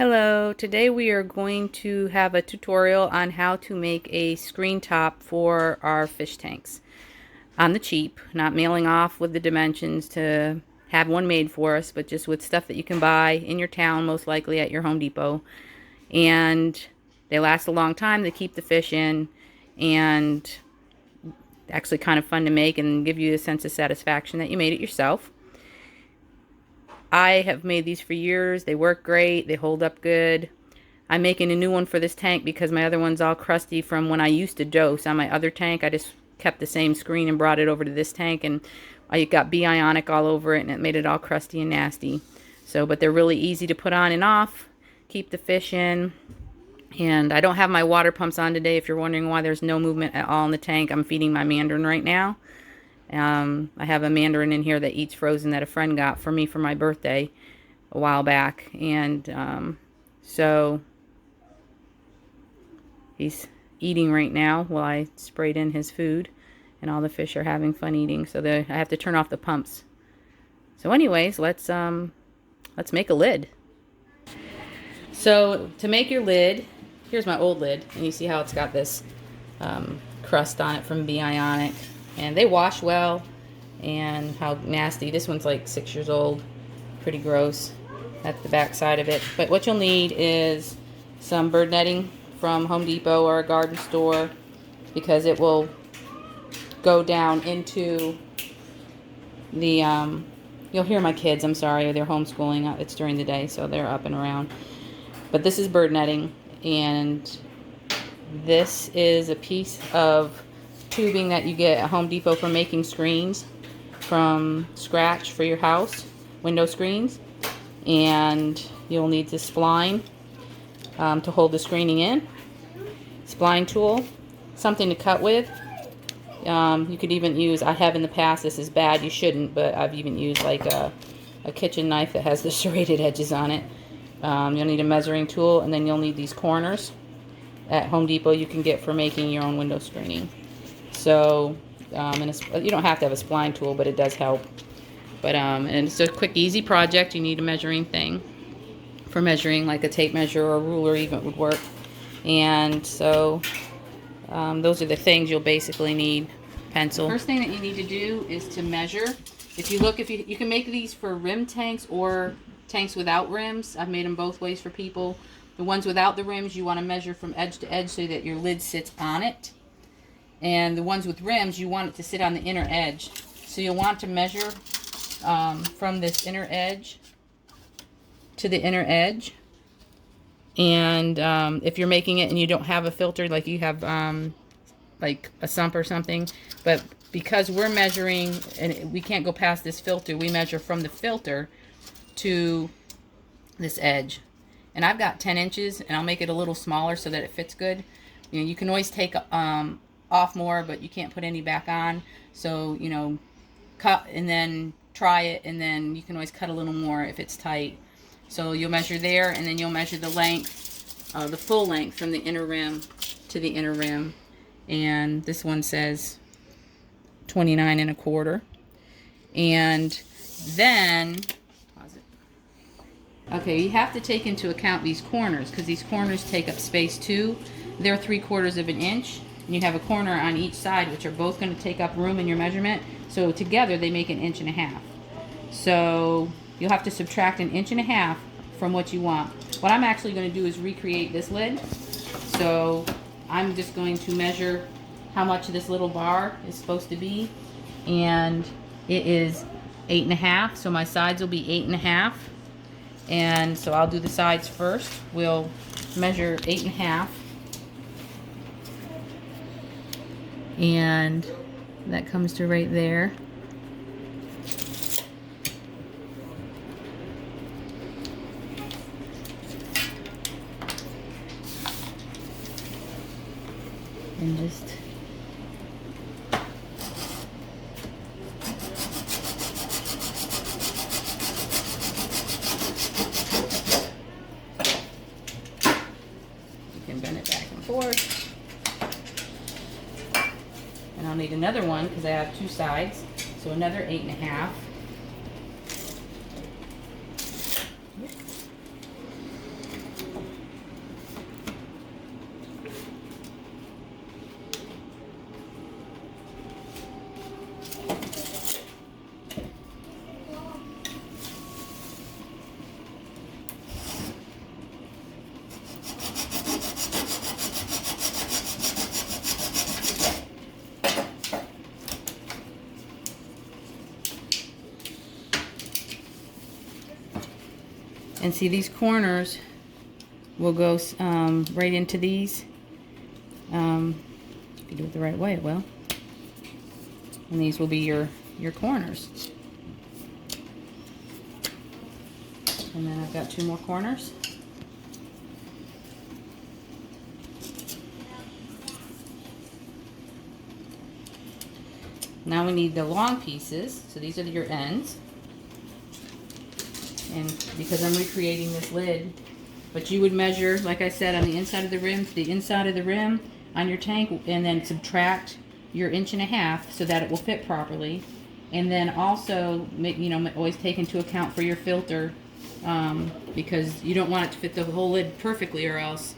Hello, today we are going to have a tutorial on how to make a screen top for our fish tanks. On the cheap, not mailing off with the dimensions to have one made for us, but just with stuff that you can buy in your town, most likely at your Home Depot. And they last a long time, they keep the fish in, and actually kind of fun to make and give you a sense of satisfaction that you made it yourself. I have made these for years. They work great. They hold up good. I'm making a new one for this tank because my other one's all crusty from when I used to dose on my other tank. I just kept the same screen and brought it over to this tank, and I got Bionic all over it, and it made it all crusty and nasty. So, but they're really easy to put on and off, keep the fish in. And I don't have my water pumps on today. If you're wondering why there's no movement at all in the tank, I'm feeding my mandarin right now. I have a mandarin in here that eats frozen that a friend got for me for my birthday a while back. And so he's eating right now while I sprayed in his food. And all the fish are having fun eating. So I have to turn off the pumps. So anyways, let's make a lid. So to make your lid, here's my old lid. And you see how it's got this crust on it from Bionic. And they wash well, and how nasty. This one's like 6 years old. Pretty gross at the back side of it. But what you'll need is some bird netting from Home Depot or a garden store, because it will go down into the, you'll hear my kids, I'm sorry, they're homeschooling. It's during the day, so they're up and around. But this is bird netting, and this is a piece of tubing that you get at Home Depot for making screens from scratch for your house, window screens. And you'll need the spline to hold the screening in, spline tool, something to cut with. You could even use, I have in the past, this is bad, you shouldn't, but I've even used like a kitchen knife that has the serrated edges on it. You'll need a measuring tool, and then you'll need these corners at Home Depot you can get for making your own window screening. So, you don't have to have a spline tool, but it does help. But, and it's a quick, easy project. You need a measuring thing for measuring, like a tape measure or a ruler even would work. And so, those are the things you'll basically need. Pencil. First thing that you need to do is to measure. If you look, you can make these for rim tanks or tanks without rims. I've made them both ways for people. The ones without the rims, you want to measure from edge to edge so that your lid sits on it. And the ones with rims, you want it to sit on the inner edge. So you'll want to measure from this inner edge to the inner edge. And if you're making it and you don't have a filter, like you have like a sump or something, but because we're measuring and we can't go past this filter, we measure from the filter to this edge. And I've got 10 inches, and I'll make it a little smaller so that it fits good. You know, you can always take off more, but you can't put any back on. So, you know, cut and then try it, and then you can always cut a little more if it's tight. So you'll measure there, and then you'll measure the length, the full length from the inner rim to the inner rim. And this one says 29 1/4. And then, pause it. Okay, you have to take into account these corners, because these corners take up space too. They're 3/4 of an inch. And you have a corner on each side, which are both going to take up room in your measurement. So together they make 1.5 inches. So you'll have to subtract 1.5 inches from what you want. What I'm actually going to do is recreate this lid. So I'm just going to measure how much this little bar is supposed to be. And it is 8.5. So my sides will be 8.5. And so I'll do the sides first. We'll measure 8.5. And that comes to right there. And just you can bend it back and forth. And I'll need another one because I have two sides. So another 8.5. And see, these corners will go right into these. If you do it the right way, it will. And these will be your corners. And then I've got 2 more corners. Now we need the long pieces. So these are your ends. And because I'm recreating this lid, but you would measure, like I said, on the inside of the rim to the inside of the rim on your tank, and then subtract your 1.5 inches so that it will fit properly. And then also, always take into account for your filter, because you don't want it to fit the whole lid perfectly, or else,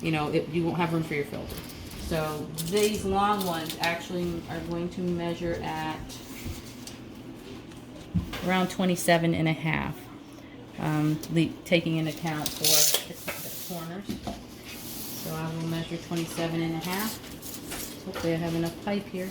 you won't have room for your filter. So these long ones actually are going to measure at around 27.5, taking into account for the corners. So I will measure 27.5. Hopefully I have enough pipe here.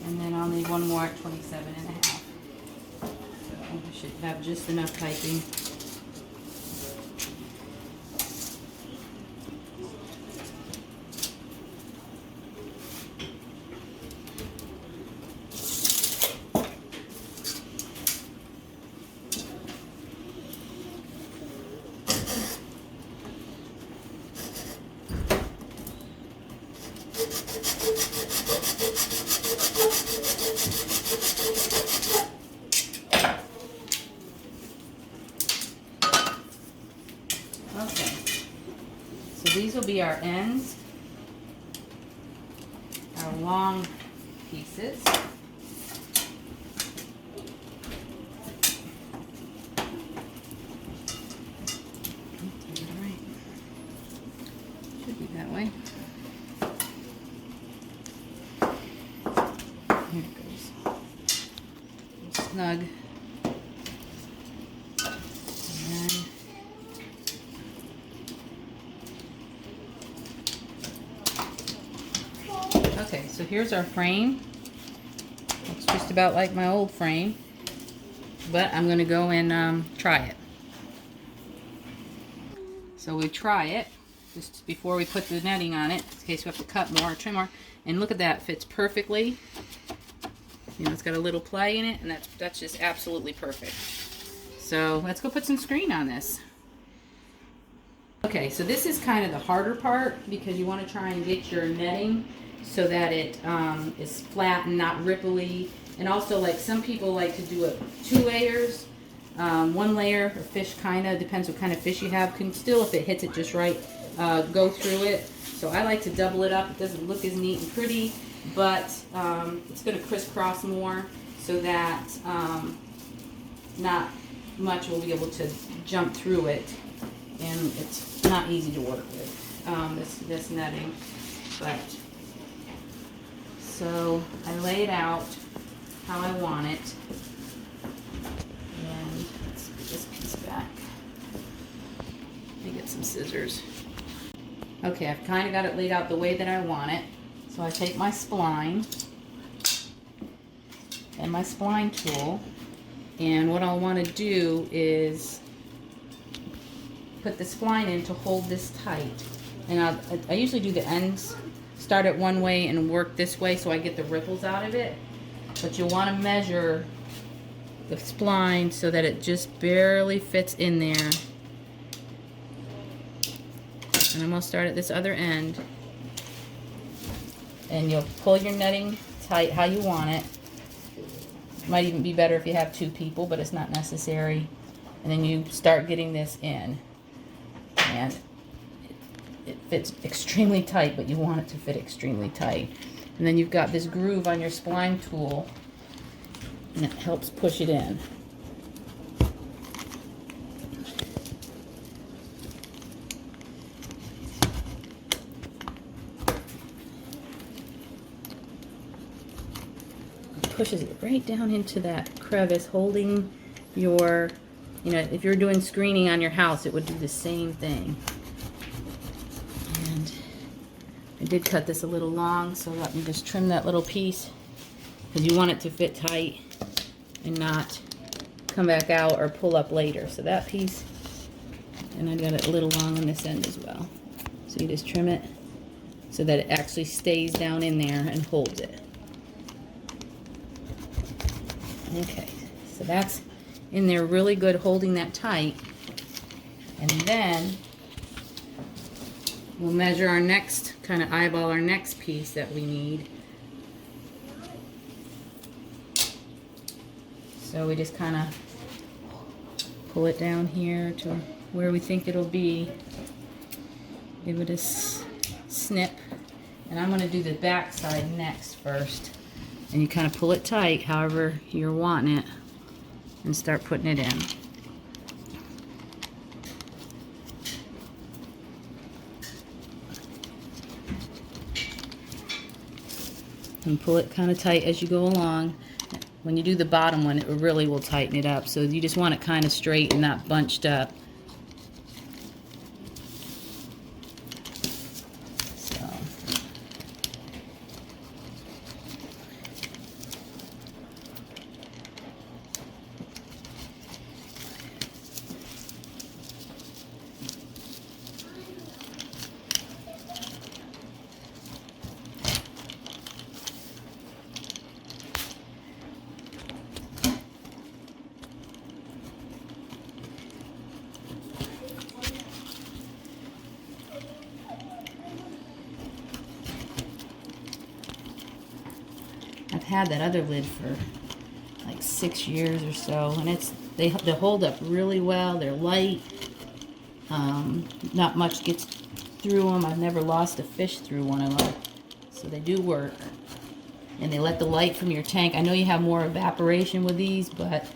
And then I'll need one more at 27.5. So I should have just enough piping. Okay, so these will be our ends, our long pieces. Should be that way. Here it goes. Snug. Okay, so here's our frame. Looks just about like my old frame, but I'm going to go and try it. So we try it just before we put the netting on it, in case we have to cut more or trim more. And look at that, fits perfectly. It's got a little play in it, and that's just absolutely perfect. So let's go put some screen on this. Okay, so this is kind of the harder part, because you want to try and get your netting so that it is flat and not ripply. And also, like, some people like to do it 2 layers. 1 layer of fish, kind of depends what kind of fish you have, can still, if it hits it just right, go through it. So I like to double it up. It doesn't look as neat and pretty, but it's going to crisscross more, so that not much will be able to jump through it, and it's not easy to work with, this netting. But so I lay it out how I want it, and let's put this piece back. Let me get some scissors. Okay, I've kind of got it laid out the way that I want it. So I take my spline and my spline tool, and what I'll want to do is put the spline in to hold this tight. And I usually do the ends, start it one way and work this way so I get the ripples out of it. But you'll want to measure the spline so that it just barely fits in there. And I'm going to start at this other end. And you'll pull your netting tight how you want it. Might even be better if you have 2 people, but it's not necessary. And then you start getting this in. And it fits extremely tight, but you want it to fit extremely tight. And then you've got this groove on your spline tool, and it helps push it in. Pushes it right down into that crevice, holding your, you know, if you're doing screening on your house, it would do the same thing. And I did cut this a little long, so let me just trim that little piece, because you want it to fit tight and not come back out or pull up later. So that piece, and I got it a little long on this end as well. So you just trim it so that it actually stays down in there and holds it. Okay, so that's in there really good, holding that tight. And then we'll measure our next, kind of eyeball our next piece that we need. So we just kind of pull it down here to where we think it'll be. Give it a snip. And I'm going to do the back side next first. And you kind of pull it tight, however you're wanting it, and start putting it in. And pull it kind of tight as you go along. When you do the bottom one, it really will tighten it up. So you just want it kind of straight and not bunched up. I've had that other lid for like 6 years or so, and they hold up really well. They're light. Not much gets through them. I've never lost a fish through one of them, so they do work. And they let the light from your tank. I know you have more evaporation with these, but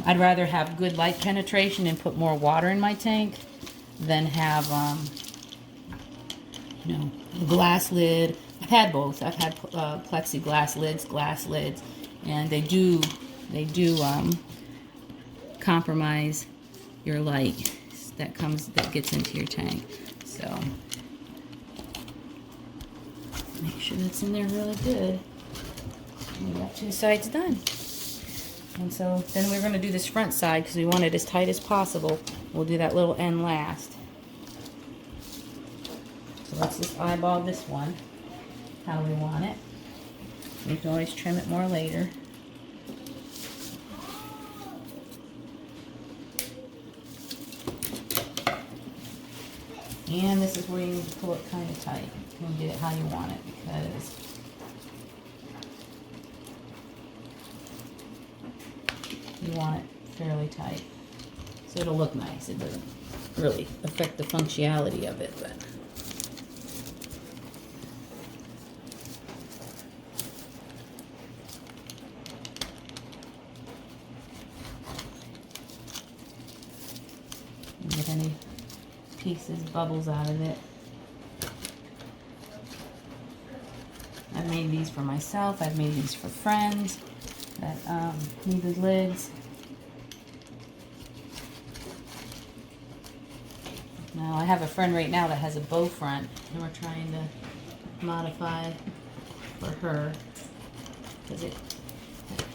I'd rather have good light penetration and put more water in my tank than have you know, a glass lid. I've had both. I've had plexiglass lids, glass lids, and they do compromise your light that gets into your tank. So make sure that's in there really good. And we got 2 sides done. And so then we're going to do this front side because we want it as tight as possible. We'll do that little end last. So let's just eyeball this one how we want it. You can always trim it more later. And this is where you need to pull it kind of tight and get it how you want it, because you want it fairly tight. So it'll look nice. It doesn't really affect the functionality of it, but get any pieces, bubbles out of it. I've made these for myself. I've made these for friends that needed lids. Now I have a friend right now that has a bow front, and we're trying to modify for her because it,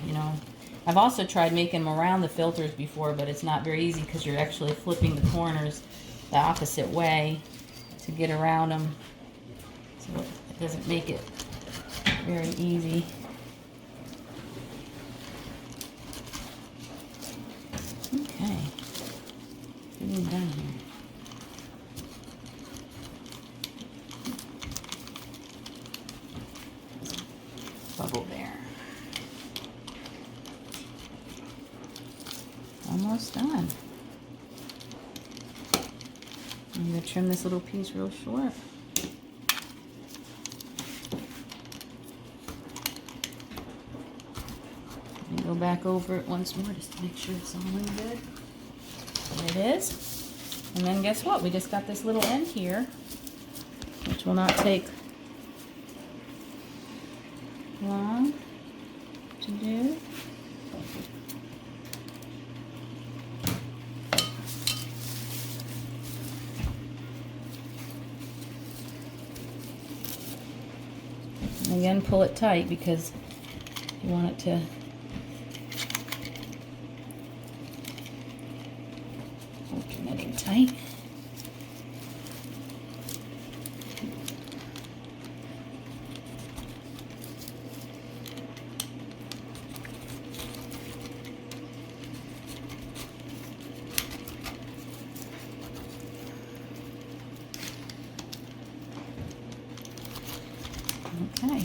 you know. I've also tried making them around the filters before, but it's not very easy because you're actually flipping the corners the opposite way to get around them. So it doesn't make it very easy. Okay, getting done here. Bubble there. Almost done. I'm going to trim this little piece real short. And go back over it once more just to make sure it's all in good. There it is. And then guess what? We just got this little end here, which will not take long to do. And again, pull it tight because you want it to alternating tight. Okay,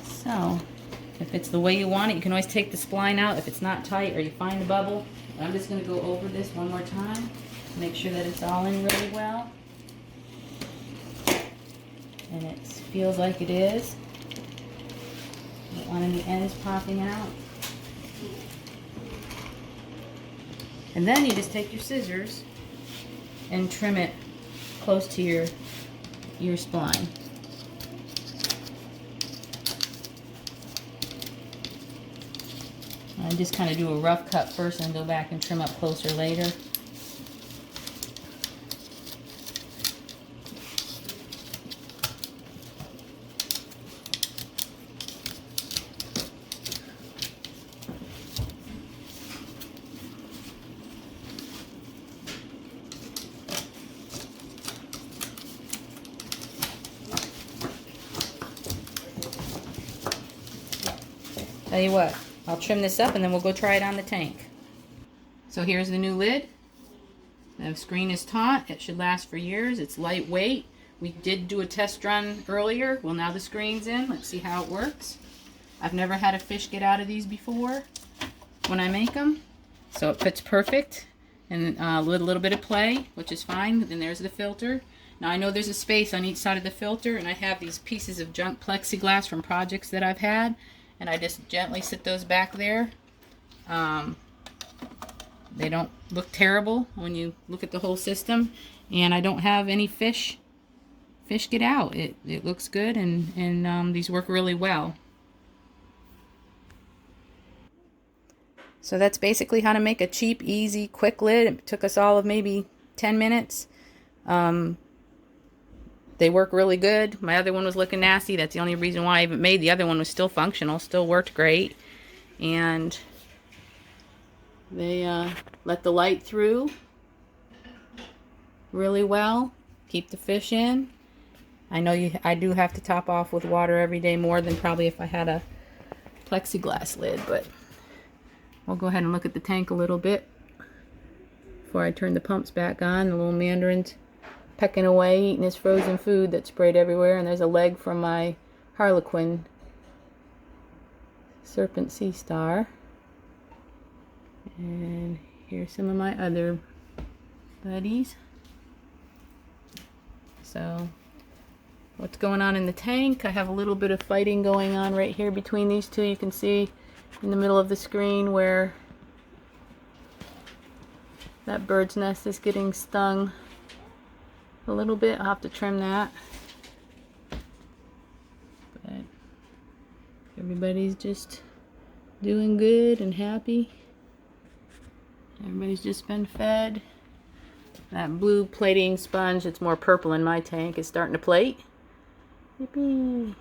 so if it's the way you want it, you can always take the spline out if it's not tight or you find the bubble. I'm just going to go over this one more time to make sure that it's all in really well. And it feels like it is. Don't want any ends popping out. And then you just take your scissors and trim it close to your spline. I just kind of do a rough cut first and go back and trim up closer later. Tell you what, I'll trim this up and then we'll go try it on the tank. So here's the new lid. The screen is taut. It should last for years. It's lightweight. We did do a test run earlier. Well, now the screen's in. Let's see how it works. I've never had a fish get out of these before when I make them. So it fits perfect. And a little bit of play, which is fine. Then there's the filter. Now I know there's a space on each side of the filter, and I have these pieces of junk plexiglass from projects that I've had. And I just gently sit those back there. They don't look terrible when you look at the whole system. And I don't have any fish get out. It looks good, and these work really well. So that's basically how to make a cheap, easy, quick lid. It took us all of maybe 10 minutes. They work really good. My other one was looking nasty. That's the only reason why I even made. The other one was still functional, still worked great. And they let the light through really well. Keep the fish in. I know I do have to top off with water every day, more than probably if I had a plexiglass lid. But we'll go ahead and look at the tank a little bit before I turn the pumps back on. The little mandarin's pecking away, eating his frozen food that's sprayed everywhere, and there's a leg from my Harlequin Serpent Sea Star. And here's some of my other buddies. So what's going on in the tank? I have a little bit of fighting going on right here between these two. You can see in the middle of the screen where that bird's nest is getting stung a little bit. I'll have to trim that. But everybody's just doing good and happy. Everybody's just been fed. That blue plating sponge, it's more purple in my tank, is starting to plate. Yippee!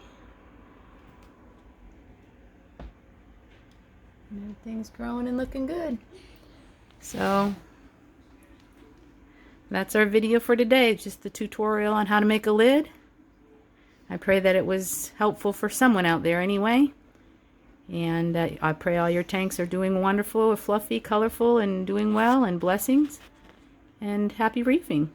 Everything's growing and looking good. So that's our video for today. It's just the tutorial on how to make a lid. I pray that it was helpful for someone out there anyway. And I pray all your tanks are doing wonderful, fluffy, colorful, and doing well, and blessings. And happy reefing.